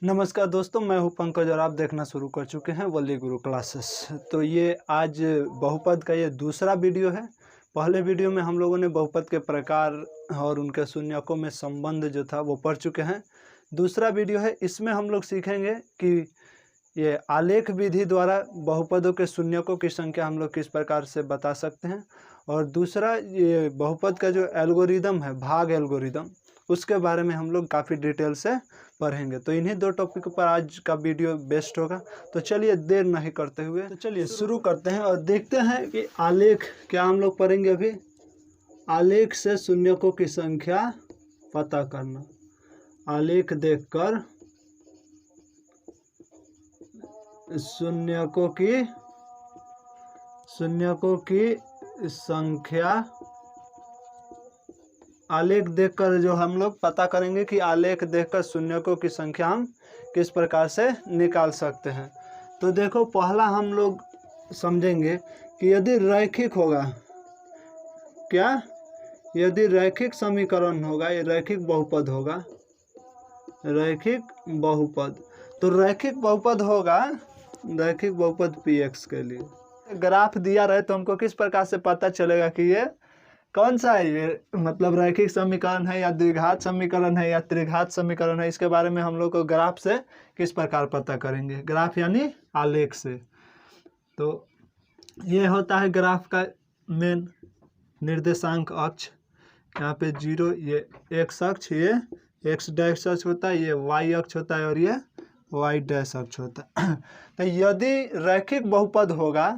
नमस्कार दोस्तों, मैं हूं पंकज और आप देखना शुरू कर चुके हैं वली गुरु क्लासेस। तो ये आज बहुपद का ये दूसरा वीडियो है। पहले वीडियो में हम लोगों ने बहुपद के प्रकार और उनके शून्यकों में संबंध जो था वो पढ़ चुके हैं। दूसरा वीडियो है, इसमें हम लोग सीखेंगे कि ये आलेख विधि द्वारा बहुपदों के शून्यकों की संख्या हम लोग किस प्रकार से बता सकते हैं। और दूसरा, ये बहुपद का जो एल्गोरिदम है, भाग एल्गोरिदम, उसके बारे में हम लोग काफ़ी डिटेल से पढ़ेंगे। तो इन्हीं दो टॉपिक पर आज का वीडियो बेस्ट होगा। तो चलिए देर नहीं करते हुए तो चलिए शुरू करते हैं और देखते हैं कि आलेख क्या हम लोग पढ़ेंगे अभी। आलेख से शून्यकों की संख्या पता करना। आलेख देखकर शून्यकों की संख्या, आलेख देखकर जो हम लोग पता करेंगे कि आलेख देखकर शून्यकों की संख्या हम किस प्रकार से निकाल सकते हैं। तो देखो, पहला हम लोग समझेंगे कि यदि रैखिक होगा, क्या यदि रैखिक समीकरण होगा, ये रैखिक बहुपद होगा, रैखिक बहुपद। तो रैखिक बहुपद होगा, रैखिक बहुपद px के लिए ग्राफ दिया रहे तो हमको किस प्रकार से पता चलेगा कि ये कौन सा है, ये मतलब रैखिक समीकरण है या द्विघात समीकरण है या त्रिघात समीकरण है। इसके बारे में हम लोग को ग्राफ से किस प्रकार पता करेंगे, ग्राफ यानी आलेख से। तो ये होता है ग्राफ का मेन निर्देशांक अक्ष, यहाँ पे 0 ये x अक्ष, ये x डैश अक्ष होता है, ये y अक्ष होता है और ये y डैश अक्ष होता है। तो यदि रैखिक बहुपद होगा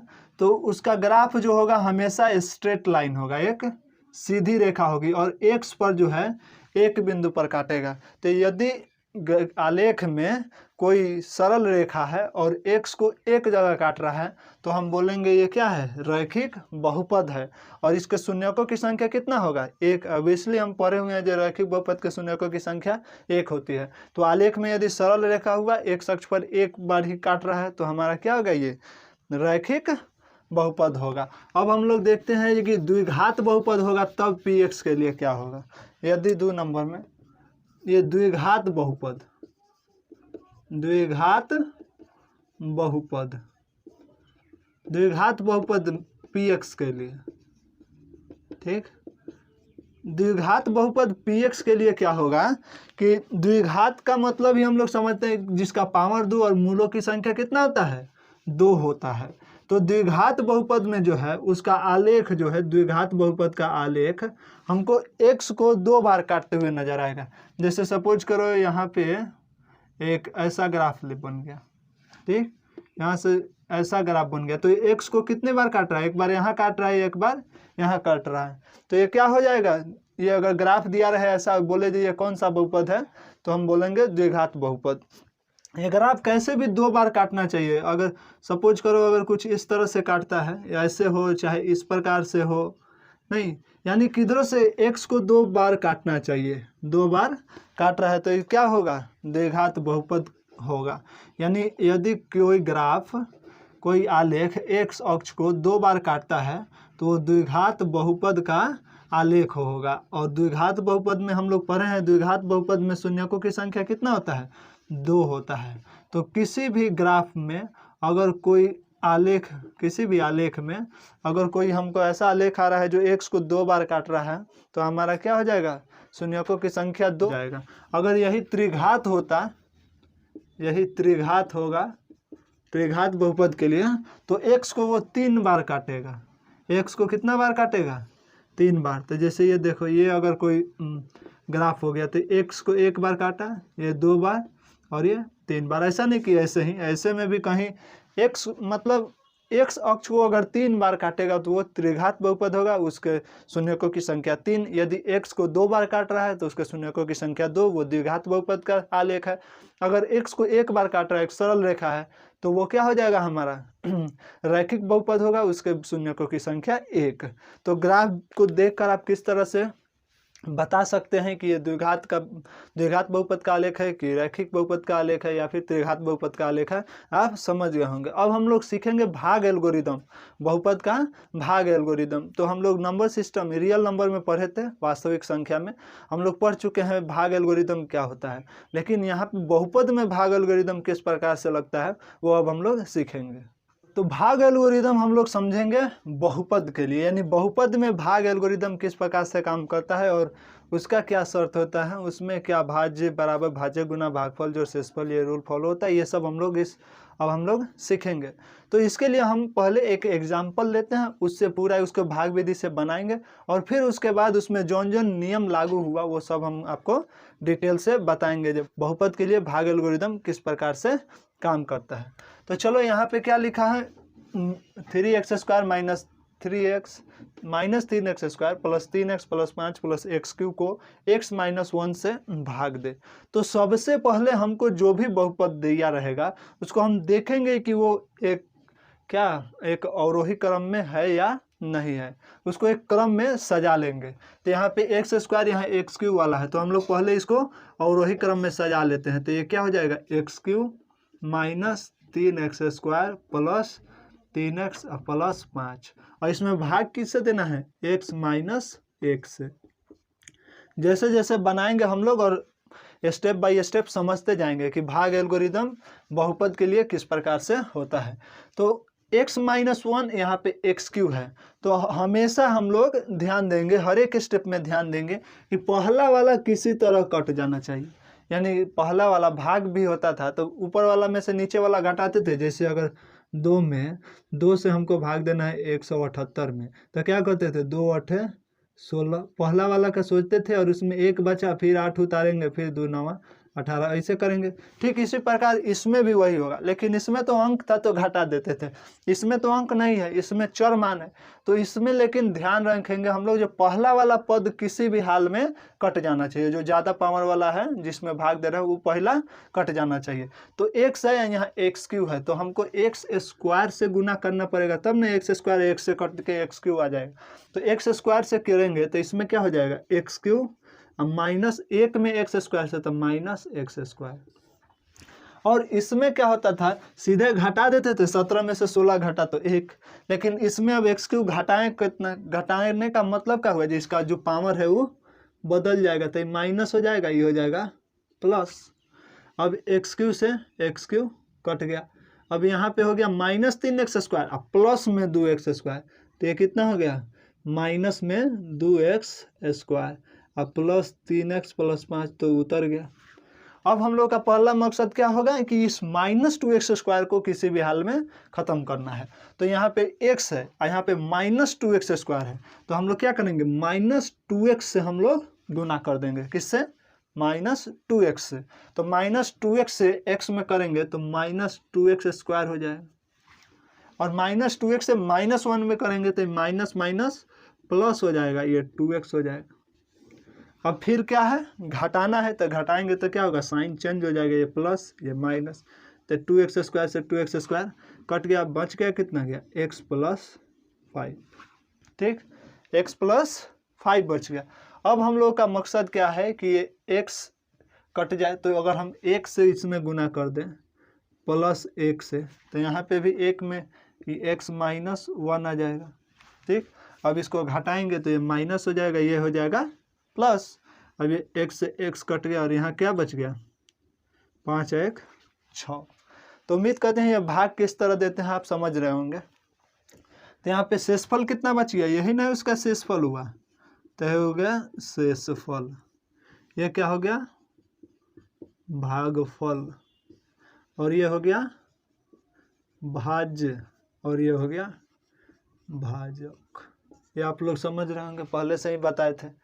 तो उसका ग्राफ जो होगा हमेशा स्ट्रेट लाइन होगा, एक सीधी रेखा होगी और x पर जो है एक बिंदु पर काटेगा। तो यदि आलेख में कोई सरल रेखा है और x को एक जगह काट रहा है तो हम बोलेंगे ये क्या है, रैखिक बहुपद है। और इसके शून्यकों की संख्या कितना होगा, एक। अब इसलिए हम पढ़े हुए हैं जो रैखिक बहुपद के शून्यकों की संख्या एक होती है। तो आलेख में यदि सरल रेखा हुआ, x अक्ष पर एक बार ही काट रहा है तो हमारा क्या होगा, ये रैखिक बहुपद होगा। अब हम लोग देखते हैं कि द्विघात बहुपद होगा तब px के लिए क्या होगा। यदि 2 नंबर में ये द्विघात बहुपद, द्विघात बहुपद, द्विघात बहुपद px के लिए, ठीक। द्विघात बहुपद px के लिए क्या होगा कि द्विघात का मतलब ही हम लोग समझते हैं जिसका पावर 2 और मूलों की संख्या कितना होता है, 2 होता है। तो द्विघात बहुपद में जो है उसका आलेख जो है, द्विघात बहुपद का आलेख हमको x को 2 बार काटते हुए नजर आएगा। जैसे सपोज करो यहाँ पे एक ऐसा ग्राफ बन गया, ठीक, यहाँ से ऐसा ग्राफ बन गया। तो ये x को कितने बार काट रहा है, एक बार यहाँ काट रहा है, एक बार यहाँ काट रहा है। तो ये क्या हो जाएगा, ये अगर ग्राफ दिया रहे ऐसा, बोले जी ये कौन सा बहुपद है, तो हम बोलेंगे द्विघात बहुपद। ये ग्राफ कैसे भी 2 बार काटना चाहिए। अगर सपोज करो अगर कुछ इस तरह से काटता है, या ऐसे हो चाहे इस प्रकार से हो, नहीं, यानी किधरों से x को 2 बार काटना चाहिए, 2 बार काट रहा है तो ये क्या होगा, द्विघात बहुपद होगा। यानी यदि कोई ग्राफ, कोई आलेख x अक्ष को 2 बार काटता है तो वो द्विघात बहुपद का आलेख होगा। और द्विघात बहुपद में हम लोग पढ़े हैं, द्विघात बहुपद में शून्यकों की संख्या कितना होता है, 2 होता है। तो किसी भी ग्राफ में अगर कोई आलेख, किसी भी आलेख में अगर कोई हमको ऐसा आलेख आ रहा है जो x को 2 बार काट रहा है तो हमारा क्या हो जाएगा, शून्यकों की संख्या 2 जाएगा। अगर यही त्रिघात होता, यही त्रिघात होगा, त्रिघात बहुपद के लिए, तो x को वो 3 बार काटेगा। x को कितना बार काटेगा, 3 बार। तो जैसे ये देखो, ये अगर कोई ग्राफ हो गया तो x को 1 बार काटा, ये 2 बार और ये 3 बार। ऐसा नहीं कि ऐसे ही, ऐसे में भी कहीं x मतलब x अक्ष को अगर 3 बार काटेगा तो वो त्रिघात बहुपद होगा, उसके शून्यकों की संख्या 3। यदि x को 2 बार काट रहा है तो उसके शून्यकों की संख्या 2, वो द्विघात बहुपद का आलेख है। अगर x को 1 बार काट रहा है, एक सरल रेखा है, तो वो क्या हो जाएगा हमारा रैखिक बहुपद होगा, उसके शून्यकों की संख्या 1। तो ग्राफ को देखकर आप किस तरह से बता सकते हैं कि ये द्विघात बहुपद का आलेख है कि रैखिक बहुपद का आलेख है या फिर त्रिघात बहुपद का आलेख है, आप समझ गए होंगे। अब हम लोग सीखेंगे भाग एल्गोरिदम, बहुपद का भाग एल्गोरिदम। तो हम लोग नंबर सिस्टम रियल नंबर में पढ़े थे, वास्तविक संख्या में हम लोग पढ़ चुके हैं भाग एल्गोरिदम क्या होता है, लेकिन यहाँ पे बहुपद में भाग एल्गोरिदम किस प्रकार से लगता है वो अब हम लोग सीखेंगे। तो भाग एल्गोरिदम हम लोग समझेंगे बहुपद के लिए, यानी बहुपद में भाग एल्गोरिदम किस प्रकार से काम करता है और उसका क्या शर्त होता है, उसमें क्या भाज्य बराबर भाज्य गुना भागफल जो शेषफल ये रूल फॉलो होता है, ये सब अब हम लोग सीखेंगे। तो इसके लिए हम पहले एक एग्जाम्पल लेते हैं, उससे पूरा उसको भाग विधि से बनाएंगे और फिर उसके बाद उसमें जौन जौन नियम लागू हुआ वो सब हम आपको डिटेल से बताएंगे, जब बहुपद के लिए भाग एल्गोरिदम किस प्रकार से काम करता है। तो चलो यहाँ पे क्या लिखा है, 3x² minus 3x minus 3x square plus 3x plus 5 plus x³ को x माइनस 1 से भाग दे। तो सबसे पहले हमको जो भी बहुपद दिया रहेगा उसको हम देखेंगे कि वो एक अवरोही क्रम में है या नहीं है, उसको एक क्रम में सजा लेंगे। तो यहाँ पे x², यहाँ x³ वाला है, तो हम लोग पहले इसको अवरोही क्रम में सजा लेते हैं। तो ये क्या हो जाएगा, x³ minus 3x² plus 3x plus 5, और इसमें भाग किससे देना है, x माइनस 1 से। जैसे जैसे बनाएंगे हम लोग और स्टेप बाय स्टेप समझते जाएंगे कि भाग एल्गोरिदम बहुपद के लिए किस प्रकार से होता है। तो x माइनस 1 यहाँ पे x³ है, तो हमेशा हम लोग ध्यान देंगे, हर एक स्टेप में ध्यान देंगे कि पहला वाला किसी तरह कट जाना चाहिए। यानी पहला वाला भाग भी होता था तो ऊपर वाला में से नीचे वाला घटाते थे। जैसे अगर 2 से हमको भाग देना है 178 में, तो क्या करते थे, 2 8 16, पहला वाला का सोचते थे और उसमें 1 बचा, फिर 8 उतारेंगे, फिर 2 9 18, ऐसे करेंगे। ठीक इसी प्रकार इसमें भी वही होगा, लेकिन इसमें तो अंक था तो घटा देते थे, इसमें तो अंक नहीं है, इसमें चर मान है। तो इसमें लेकिन ध्यान रखेंगे हम लोग, जो पहला वाला पद किसी भी हाल में कट जाना चाहिए, जो ज़्यादा पावर वाला है जिसमें भाग दे रहा है वो पहला कट जाना चाहिए। तो x है, यहाँ x³ है, तो हमको x² से गुना करना पड़ेगा, तब ना x² 1 से कट के x³ आ जाएगा। तो x² से करेंगे तो इसमें क्या हो जाएगा, x³ माइनस 1 में x² से तो माइनस x²। और इसमें क्या होता था, सीधे घटा देते थे, 17 में से 16 घटा तो 1, लेकिन इसमें अब x³ घटाएं, कितना घटाने का मतलब क्या हुआ, जिसका जो पावर है वो बदल जाएगा, तो माइनस हो जाएगा, ये हो जाएगा प्लस। अब x³ से x³ कट गया, अब यहाँ पे हो गया माइनस 3x² अब प्लस में 2x², तो ये कितना हो गया, माइनस में 2x² अब प्लस 3x प्लस 5, तो उतर गया। अब हम लोग का पहला मकसद क्या होगा कि इस माइनस 2x² को किसी भी हाल में ख़त्म करना है। तो यहाँ पे x है और यहाँ पे माइनस 2x² है, तो हम लोग क्या करेंगे, माइनस 2x से हम लोग गुना कर देंगे, किससे, माइनस 2x से। तो माइनस 2x से x में करेंगे तो माइनस 2x² हो जाएगा, और माइनस 2x से माइनस 1 में करेंगे तो माइनस माइनस प्लस हो जाएगा, ये 2x हो जाएगा। अब फिर क्या है, घटाना है, तो घटाएंगे तो क्या होगा, साइन चेंज हो जाएगा, ये प्लस ये माइनस, तो 2x² से 2x² कट गया, बच गया कितना गया, x प्लस 5। ठीक, x प्लस 5 बच गया। अब हम लोग का मकसद क्या है कि ये x कट जाए, तो अगर हम 1 से इसमें गुना कर दें प्लस 1 से, तो यहाँ पे भी 1 में ये x माइनस 1 आ जाएगा। ठीक, अब इसको घटाएंगे तो ये माइनस हो जाएगा, ये हो जाएगा प्लस। अब ये x से x कट गया और यहाँ क्या बच गया, 5 1 6। तो उम्मीद करते हैं ये भाग किस तरह देते हैं आप समझ रहे होंगे। तो यहाँ पे शेषफल कितना बच गया, यही ना उसका शेषफल हुआ, तो ये हो गया शेषफल, ये क्या हो गया, भागफल, और ये हो गया भाज्य, और ये हो गया भाजक। ये आप लोग समझ रहे होंगे, पहले से ही बताए थे।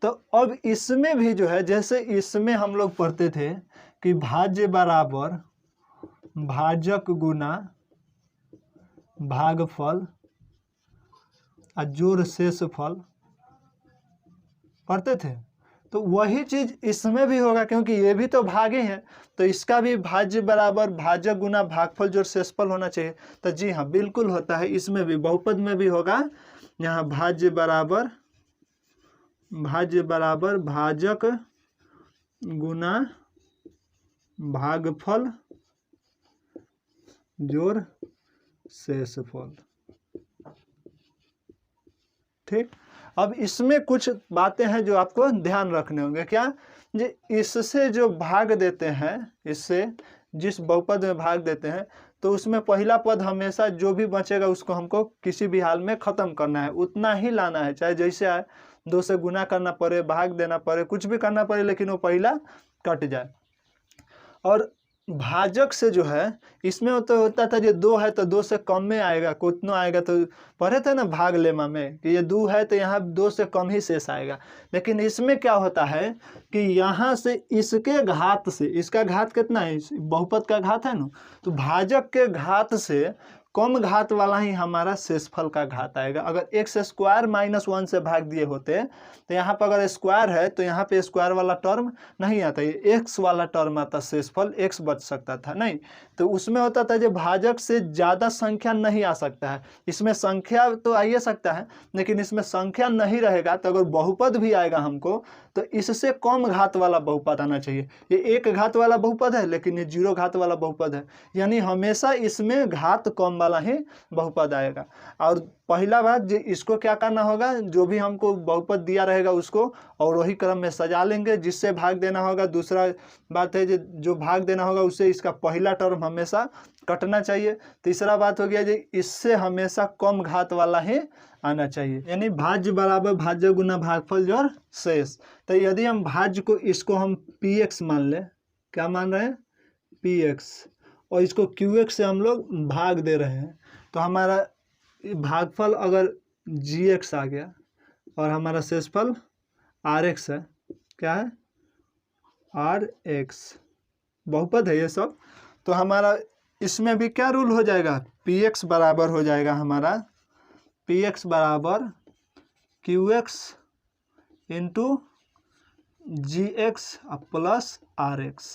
तो अब इसमें भी जो है, जैसे इसमें हम लोग पढ़ते थे कि भाज्य बराबर भाजक गुना भागफल और जोड़ शेषफल पढ़ते थे, तो वही चीज इसमें भी होगा, क्योंकि ये भी तो भागे हैं, तो इसका भी भाज्य बराबर भाजक गुना भागफल जोड़ शेषफल होना चाहिए। तो जी हाँ, बिल्कुल होता है, इसमें भी बहुपद में भी होगा, यहाँ भाज्य बराबर भाज्य बराबर भाजक गुना भागफल जोड़ शेषफल। ठीक, अब इसमें कुछ बातें हैं जो आपको ध्यान रखने होंगे। क्या, जे इससे जो भाग देते हैं, इससे जिस बहुपद में भाग देते हैं, तो उसमें पहला पद हमेशा जो भी बचेगा उसको हमको किसी भी हाल में खत्म करना है, उतना ही लाना है, चाहे जैसे आए, 2 से गुना करना पड़े, भाग देना पड़े, कुछ भी करना पड़े, लेकिन वो पहला कट जाए। और भाजक से जो है, इसमें तो होता था जो 2 है तो 2 से कम में आएगा, कितना आएगा, तो पढ़े थे ना भाग लेमा में कि ये 2 है तो यहाँ 2 से कम ही शेष आएगा। लेकिन इसमें क्या होता है कि यहाँ से इसके घात से, इसका घात कितना है, बहुपद का घात है ना, तो भाजक के घात से कम घात वाला ही हमारा शेषफल का घात आएगा। अगर x स्क्वायर -1 से भाग दिए होते तो यहाँ पर अगर स्क्वायर है तो यहाँ पे स्क्वायर वाला टर्म नहीं आता, ये x वाला टर्म आता, शेषफल x बच सकता था नहीं, तो उसमें होता था जो भाजक से ज़्यादा संख्या नहीं आ सकता है। इसमें संख्या तो आ ही सकता है, लेकिन इसमें संख्या नहीं रहेगा, तो अगर बहुपद भी आएगा हमको तो इससे कम घात वाला बहुपद आना चाहिए। ये 1 घात वाला बहुपद है, लेकिन ये 0 घात वाला बहुपद है, यानी हमेशा इसमें घात कम वाला ही बहुपद आएगा। और पहला बात, जो इसको क्या करना होगा, जो भी हमको बहुपद दिया रहेगा उसको और वही क्रम में सजा लेंगे, जिससे भाग देना होगा। दूसरा बात है जो भाग देना होगा उससे इसका पहला टर्म हमेशा कटना चाहिए। तीसरा बात हो गया जी, इससे हमेशा कम घात वाला ही आना चाहिए, यानी भाज्य बराबर भाज्य गुना भागफल जोड़ शेष। तो यदि हम भाज्य को, इसको हम px मान लें, क्या मान रहे हैं, px, और इसको qx से हम लोग भाग दे रहे हैं, तो हमारा भागफल अगर gx आ गया और हमारा शेषफल rx है, क्या है, rx, बहुपद है ये सब, तो हमारा इसमें भी क्या रूल हो जाएगा, px बराबर हो जाएगा हमारा, px बराबर qx into gx plus rx।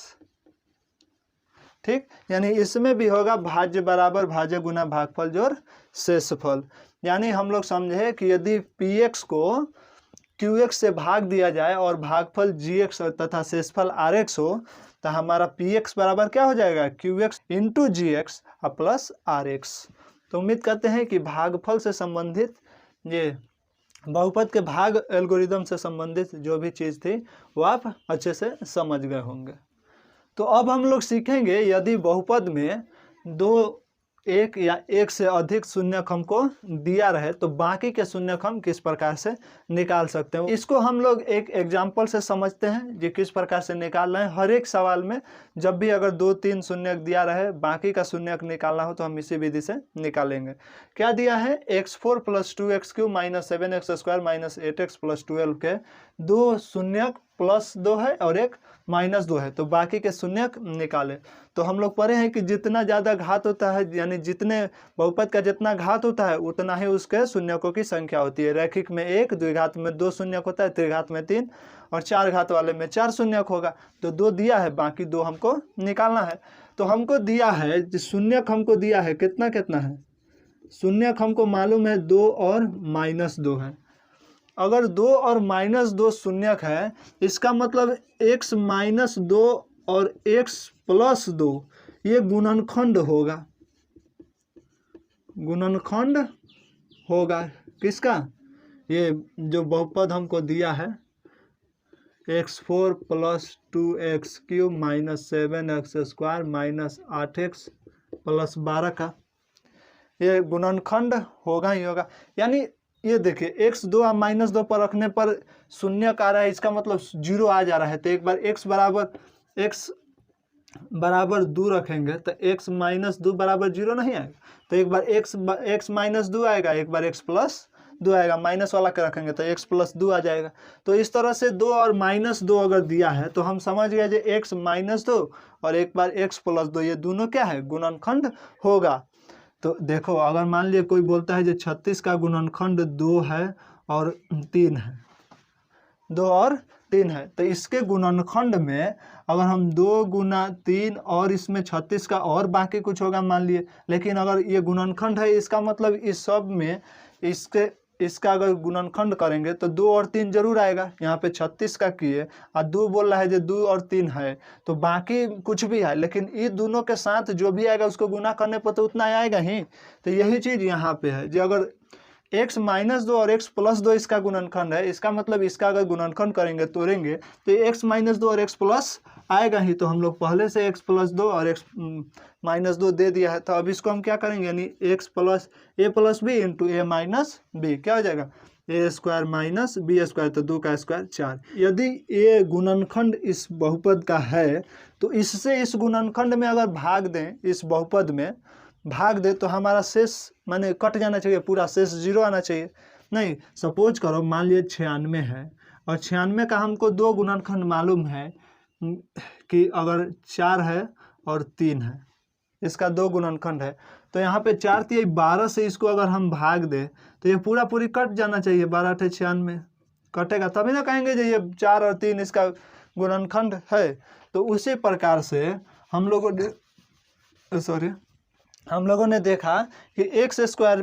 ठीक, यानी इसमें भी होगा भाज्य बराबर भाज्य गुना भागफल जोड़ शेषफल। यानी हम लोग समझे कि यदि px को qx से भाग दिया जाए और भागफल gx तथा शेषफल rx हो, तो हमारा px बराबर क्या हो जाएगा, qx into gx plus rx। तो उम्मीद करते हैं कि भागफल से संबंधित, ये बहुपद के भाग एल्गोरिदम से संबंधित जो भी चीज़ थी वो आप अच्छे से समझ गए होंगे। तो अब हम लोग सीखेंगे, यदि बहुपद में 2, 1 या 1 से अधिक शून्यक हमको दिया रहे तो बाकी के शून्यक हम किस प्रकार से निकाल सकते हैं, इसको हम लोग एक एग्जाम्पल से समझते हैं जी, किस प्रकार से निकाल रहे हैं। हर एक सवाल में जब भी अगर 2-3 शून्यक दिया रहे, बाकी का शून्यक निकालना हो तो हम इसी विधि से निकालेंगे। क्या दिया है, x4 + 2x³ - 7x² - 8x + 12 के 2 शून्यक +2 है और एक -2 है, तो बाकी के शून्यक निकाले। तो हम लोग पढ़े हैं कि जितना ज़्यादा घात होता है, यानी जितने बहुपद का जितना घात होता है उतना ही उसके शून्यकों की संख्या होती है। रैखिक में 1, द्विघात में 2 शून्यक होता है, त्रिघात में 3 और 4 घात वाले में 4 शून्यक होगा। तो 2 दिया है, बाकी 2 हमको निकालना है। तो हमको दिया है, शून्यक हमको दिया है कितना कितना है, शून्यक हमको मालूम है 2 और -2 है। अगर 2 और -2 शून्यक है, इसका मतलब x - 2 और x + 2 ये गुणनखंड होगा, गुणनखंड होगा किसका, ये जो बहुपद हमको दिया है x4 + 2x³ - 7x² - 8x + 12 का, ये गुणनखंड होगा ही होगा। यानी ये देखिए x2 और -2 पर रखने पर शून्य आ रहा है, इसका मतलब 0 आ जा रहा है। तो एक बार x बराबर 2 रखेंगे तो x - 2 बराबर 0 नहीं आएगा, तो एक बार x - 2 आएगा, एक बार x + 2 आएगा, माइनस वाला के रखेंगे तो x + 2 आ जाएगा। तो इस तरह से 2 और -2 अगर दिया है तो हम समझ गए जो x - 2 और एक बार x + 2 ये दोनों क्या है, गुणनखंड होगा। तो देखो, अगर मान लिया कोई बोलता है जो 36 का गुणनखंड 2 है और 3 है, 2 और 3 है, तो इसके गुणनखंड में अगर हम 2 × 3 और इसमें 36 का और बाकी कुछ होगा मान लिए, लेकिन अगर ये गुणनखंड है इसका मतलब इस सब में इसके इसका अगर गुणनखंड करेंगे तो 2 और 3 जरूर आएगा। यहाँ पे 36 का किए और 2 बोल रहा है जो 2 और 3 है, तो बाकी कुछ भी है, लेकिन ये दोनों के साथ जो भी आएगा उसको गुना करने पर तो उतना आएगा ही। तो यही चीज़ यहाँ पे है, जो अगर x - 2 और x + 2 इसका गुणनखंड है, इसका मतलब इसका अगर गुणनखंड करेंगे तोड़ेंगे तो x - 2 और x प्लस आएगा ही। तो हम लोग पहले से x + 2 और x - 2 दे दिया है, तो अब इसको हम क्या करेंगे, यानी x + a + b into a - b क्या हो जाएगा, a² - b², तो 2 का स्क्वायर 4। यदि ये गुणनखंड इस बहुपद का है तो इससे इस गुणनखंड में अगर भाग दें, इस बहुपद में भाग दे तो हमारा शेष माने कट जाना चाहिए, पूरा शेष 0 आना चाहिए। नहीं, सपोज करो मान लीजिए 96 है और 96 का हमको 2 गुणनखंड मालूम है कि अगर 4 है और 3 है, इसका 2 गुणनखंड है। तो यहाँ पे 4 × 12 से इसको अगर हम भाग दे तो ये पूरा पूरी कट जाना चाहिए, 12 × 96 कटेगा, तभी ना कहेंगे जो ये 4 और 3 इसका गुणनखंड है। तो उसी प्रकार से हम लोगों ने देखा कि x² - 4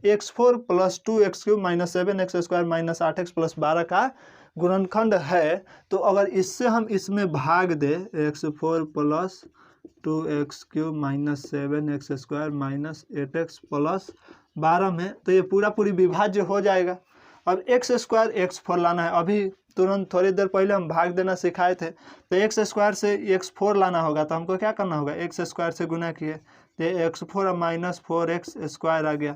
x4 + 2x³ - 7x² - 8x + 12 का गुणनखंड है। तो अगर इससे हम इसमें भाग दे x4 + 2x³ - 7x² - 8x + 12 में, तो ये पूरा पूरी विभाज्य हो जाएगा। अब x² x4 लाना है, अभी तुरंत थोड़ी देर पहले हम भाग देना सिखाए थे, तो x² से x4 लाना होगा, तो हमको क्या करना होगा, x² से गुना किए तो x4 - 4x² आ गया,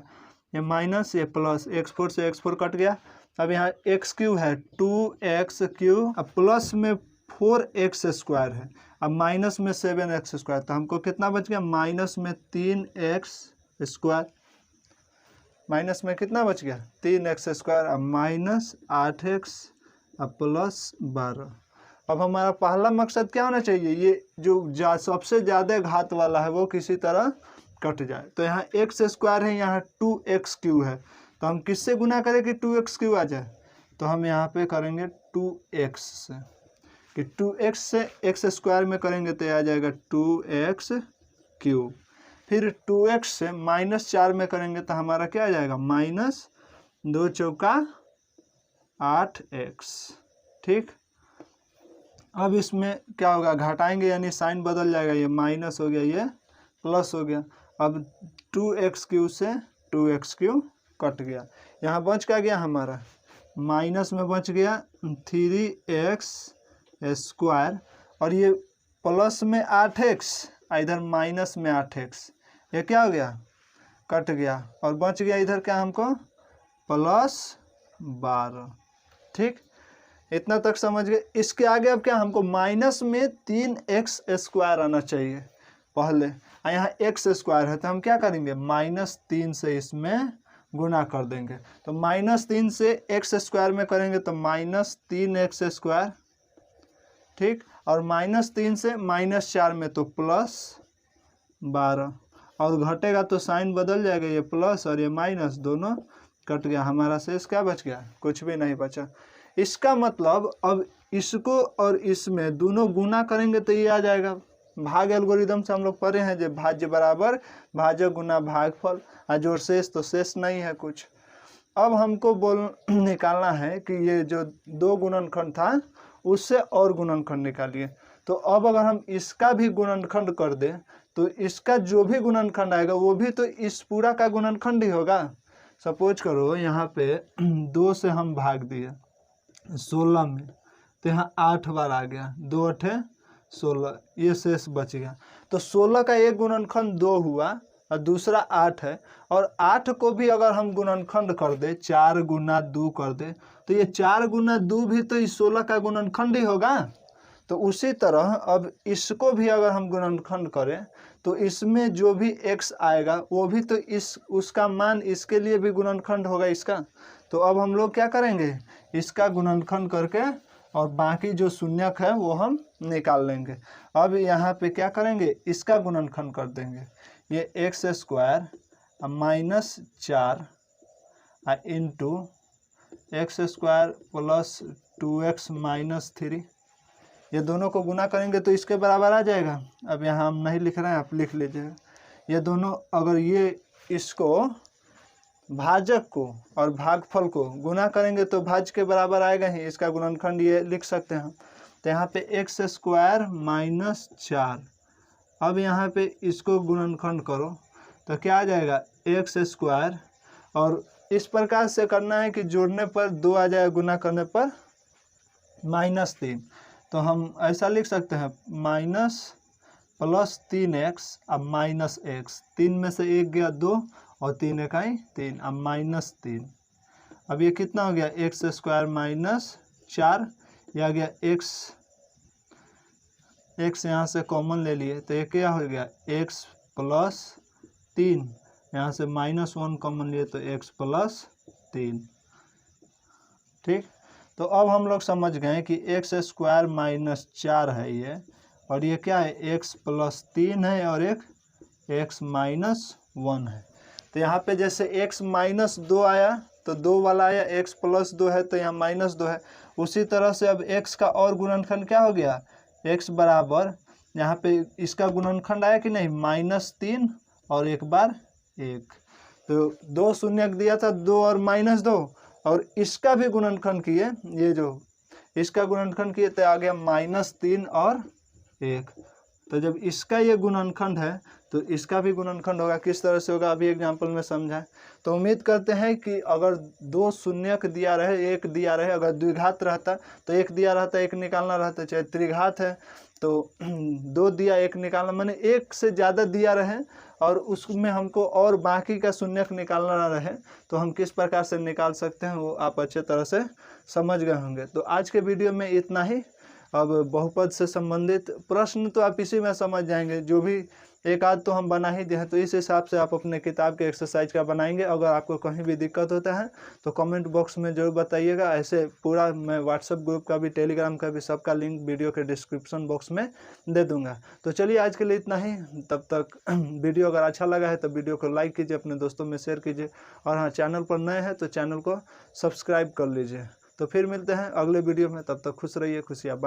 ये माइनस ये प्लस, x4 से x4 कट गया। अब यहाँ x³ है 2x³ अब प्लस में 4x² है, अब माइनस में 7x², तो हमको कितना बच गया, माइनस में 3x², माइनस में कितना बच गया 3x² अब -8x अब + 12। अब हमारा पहला मकसद क्या होना चाहिए, ये जो सबसे ज़्यादा घात वाला है वो किसी तरह कट जाए। तो यहाँ x² है, यहाँ 2x³ है, तो हम किससे गुना करें कि 2x³ आ जाए, तो हम यहाँ पे करेंगे 2x से, कि 2x से x² में करेंगे तो आ जाएगा 2x³। फिर 2x से -4 में करेंगे तो हमारा क्या आ जाएगा, -2 × 8x। ठीक, अब इसमें क्या होगा, घटाएंगे यानी साइन बदल जाएगा, ये माइनस हो गया, ये प्लस हो गया। अब 2x³ से 2x³ कट गया, यहाँ बच क्या गया हमारा, माइनस में बच गया 3x² और ये प्लस में 8x, इधर माइनस में 8x, ये क्या हो गया, कट गया, और बच गया इधर क्या हमको +12। ठीक, इतना तक समझ गए। इसके आगे अब क्या, हमको माइनस में 3x² आना चाहिए पहले, यहाँ x² है तो हम क्या करेंगे, -3 से इसमें गुना कर देंगे, तो -3 से x² में करेंगे तो -3x²। ठीक, और -3 से -4 में तो +12, और घटेगा तो साइन बदल जाएगा, ये प्लस और ये माइनस दोनों कट गया, हमारा शेष क्या बच गया, कुछ भी नहीं बचा। इसका मतलब अब इसको और इसमें दोनों गुना करेंगे तो ये आ जाएगा, भाग एल्गोरिदम से हम लोग पढ़े हैं, जो भाज्य बराबर भाजक गुना भागफल, और जो शेष तो शेष नहीं है कुछ। अब हमको निकालना है कि ये जो 2 गुणनखंड था उससे और गुणनखंड निकालिए। तो अब अगर हम इसका भी गुणनखंड कर दें तो इसका जो भी गुणनखंड आएगा वो भी तो इस पूरा का गुणनखंड ही होगा। सपोज करो यहाँ पे 2 से हम भाग दिए 16 में, तो यहाँ 8 बार आ गया, 2 × 8 = 16, ये शेष बच गया। तो 16 का एक गुणनखंड 2 हुआ और दूसरा 8 है, और 8 को भी अगर हम गुणनखंड कर दे 4 × 2 कर दे तो ये 4 × 2 भी तो इस 16 का गुणनखंड ही होगा। तो उसी तरह अब इसको भी अगर हम गुणनखंड करें तो इसमें जो भी x आएगा वो भी तो उसका मान इसके लिए भी गुणनखंड होगा इसका। तो अब हम लोग क्या करेंगे, इसका गुणनखंड करके और बाकी जो शून्यक है वो हम निकाल लेंगे। अब यहाँ पे क्या करेंगे, इसका गुणनखंड कर देंगे, ये x² -4 इंटू x² + 2x - 3, ये दोनों को गुना करेंगे तो इसके बराबर आ जाएगा। अब यहाँ हम नहीं लिख रहे हैं, आप लिख लीजिएगा। ये दोनों अगर ये इसको भाजक को और भागफल को गुना करेंगे तो भाज्य के बराबर आएगा ही, इसका गुणनखंड ये लिख सकते हैं हम। तो यहाँ पे एक्स स्क्वायर माइनस 4, अब यहाँ पे इसको गुणनखंड करो तो क्या आ जाएगा एक्स स्क्वायर, और इस प्रकार से करना है कि जोड़ने पर 2 आ जाएगा, गुना करने पर -3। तो हम ऐसा लिख सकते हैं माइनस प्लस 3x अब माइनस एक्स, 3 में से 1 गया 2 और 3 इकाई 3, अब -3। अब ये कितना हो गया एक्स स्क्वायर माइनस 4, यह आ गया एक्स यहाँ से कॉमन ले लिए तो ये क्या हो गया एक्स प्लस 3, यहाँ से -1 कॉमन लिए तो एक्स प्लस 3। ठीक, तो अब हम लोग समझ गए कि एक्स स्क्वायर माइनस 4 है ये, और ये क्या है एक्स प्लस 3 है, और एक एक्स माइनस 1 है। तो यहाँ पे जैसे एक्स माइनस 2 आया तो 2 वाला आया, एक्स प्लस 2 है तो यहाँ -2 है। उसी तरह से अब एक्स का और गुणनखंड क्या हो गया, एक्स बराबर यहाँ पे इसका गुणनखंड आया कि नहीं -3 और एक बार 1, तो 2 शून्य दिया था 2 और -2, और इसका भी गुणनखंड किए, ये जो इसका गुणनखंड किए तो आ गया -3 और 1। तो जब इसका ये गुणनखंड है तो इसका भी गुणनखंड होगा, किस तरह से होगा अभी एग्जाम्पल में समझाएं। तो उम्मीद करते हैं कि अगर 2 शून्यक दिया रहे, 1 दिया रहे, अगर द्विघात रहता तो 1 दिया रहता 1 निकालना रहता, चाहे त्रिघात है तो 2 दिया 1 निकालना, मैंने 1 से ज़्यादा दिया रहे और उसमें हमको और बाकी का शून्यक निकालना ना रहे तो हम किस प्रकार से निकाल सकते हैं वो आप अच्छे तरह से समझ गए होंगे। तो आज के वीडियो में इतना ही। अब बहुपद से संबंधित प्रश्न तो आप इसी में समझ जाएंगे, जो भी एक आध तो हम बना ही दिए हैं, तो इस हिसाब से आप अपने किताब के एक्सरसाइज का बनाएंगे। अगर आपको कहीं भी दिक्कत होता है तो कमेंट बॉक्स में ज़रूर बताइएगा। ऐसे पूरा मैं व्हाट्सएप ग्रुप का भी, टेलीग्राम का भी, सबका लिंक वीडियो के डिस्क्रिप्शन बॉक्स में दे दूंगा। तो चलिए आज के लिए इतना ही, तब तक वीडियो अगर अच्छा लगा है तो वीडियो को लाइक कीजिए, अपने दोस्तों में शेयर कीजिए, और हाँ चैनल पर नए हैं तो चैनल को सब्सक्राइब कर लीजिए। तो फिर मिलते हैं अगले वीडियो में, तब तक खुश रहिए, खुशियाँ बांट।